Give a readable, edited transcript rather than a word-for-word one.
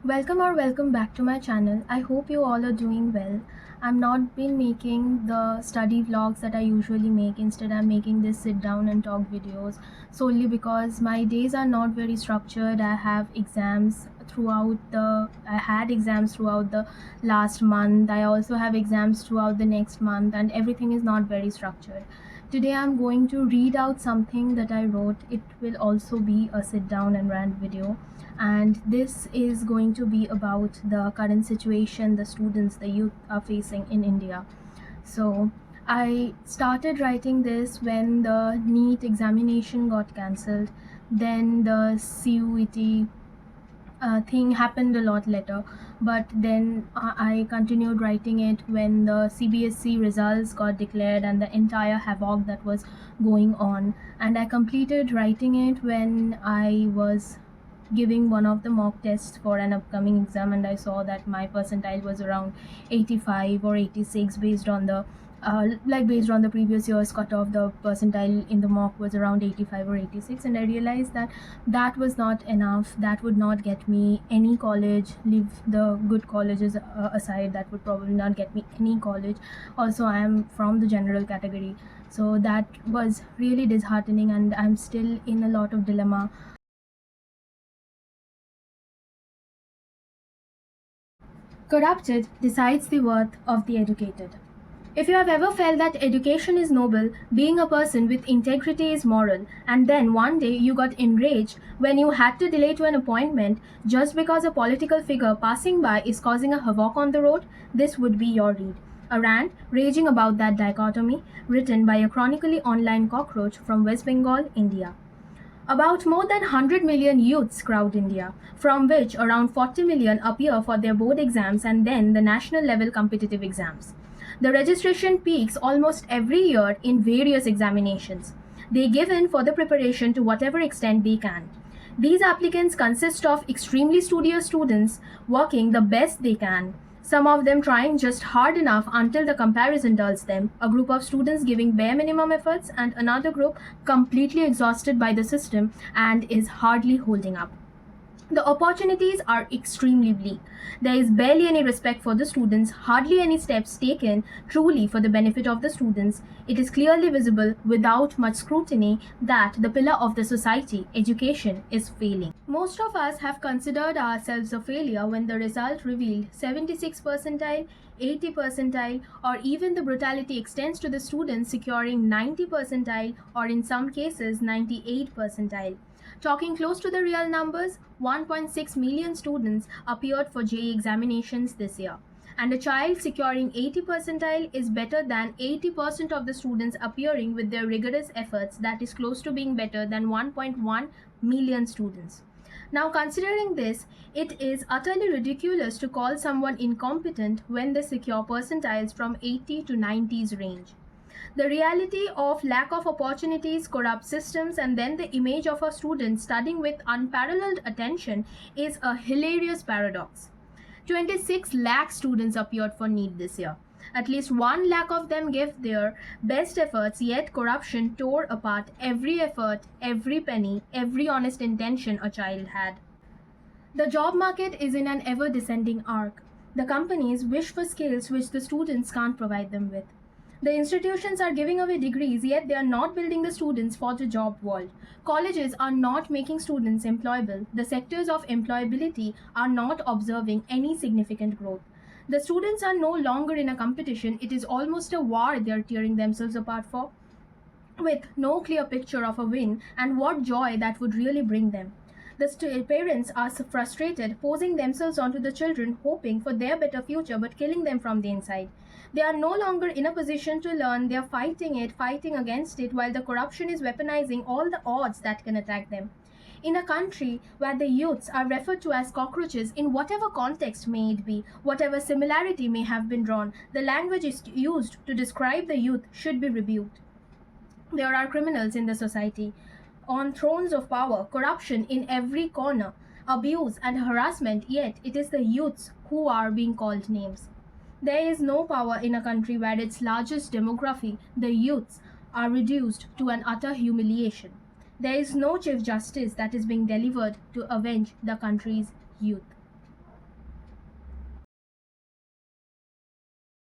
Welcome back to my channel. I hope you all are doing well. I'm not been making the study vlogs that I usually make. Instead, I'm making this sit down and talk videos solely because my days are not very structured. I had exams throughout the last month. I also have exams throughout the next month, and everything is not very structured. Today I'm going to read out something that I wrote. It will also be a sit down and rant video, and this is going to be about the current situation the students, the youth are facing in India. So I started writing this when the NEET examination got cancelled. Then the CUET thing happened a lot later, but then I continued writing it when the CBSE results got declared and the entire havoc that was going on. And I completed writing it when I was giving one of the mock tests for an upcoming exam, and I saw that my percentile was around 85 or 86 based on the based on the previous year's cutoff. The percentile in the mock was around 85 or 86, and I realized that that was not enough. That would not get me any college. Leave the good colleges aside, that would probably not get me any college. Also, I am from the general category, so that was really disheartening, and I'm still in a lot of dilemma. Corrupted decides the worth of the educated. If you have ever felt that education is noble, being a person with integrity is moral, and then one day you got enraged when you had to delay to an appointment just because a political figure passing by is causing a havoc on the road, this would be your read. A rant raging about that dichotomy, written by a chronically online cockroach from West Bengal, India. About more than 100 million youths crowd India, from which around 40 million appear for their board exams and then the national level competitive exams. The registration peaks almost every year in various examinations. They give in for the preparation to whatever extent they can. These applicants consist of extremely studious students working the best they can, some of them trying just hard enough until the comparison dulls them, a group of students giving bare minimum efforts, and another group completely exhausted by the system and is hardly holding up. The opportunities are extremely bleak. There is barely any respect for the students, hardly any steps taken truly for the benefit of the students. It is clearly visible without much scrutiny that the pillar of the society, education, is failing. Most of us have considered ourselves a failure when the result revealed 76 percentile, 80 percentile, or even the brutality extends to the students securing 90 percentile or in some cases 98 percentile. Talking close to the real numbers, 1.6 million students appeared for JEE examinations this year. And a child securing 80 percentile is better than 80% of the students appearing with their rigorous efforts, that is close to being better than 1.1 million students. Now, considering this, it is utterly ridiculous to call someone incompetent when they secure percentiles from 80 to 90s range. The reality of lack of opportunities, corrupt systems, and then the image of a student studying with unparalleled attention is a hilarious paradox. 26 lakh students appeared for NEET this year. At least 1 lakh of them gave their best efforts, yet corruption tore apart every effort, every penny, every honest intention a child had. The job market is in an ever descending arc. The companies wish for skills which the students can't provide them with. The institutions are giving away degrees, yet they are not building the students for the job world. Colleges are not making students employable. The sectors of employability are not observing any significant growth. The students are no longer in a competition. It is almost a war they are tearing themselves apart for, with no clear picture of a win and what joy that would really bring them. The parents are frustrated, forcing themselves onto the children, hoping for their better future but killing them from the inside. They are no longer in a position to learn. They are fighting against it, while the corruption is weaponizing all the odds that can attack them. In a country where the youths are referred to as cockroaches in whatever context may it be, whatever similarity may have been drawn, the language is used to describe the youth should be rebuked. There are criminals in the society, on thrones of power, corruption in every corner, abuse and harassment, yet it is the youths who are being called names. There is no power in a country where its largest demography, the youths, are reduced to an utter humiliation. There is no chief justice that is being delivered to avenge the country's youth.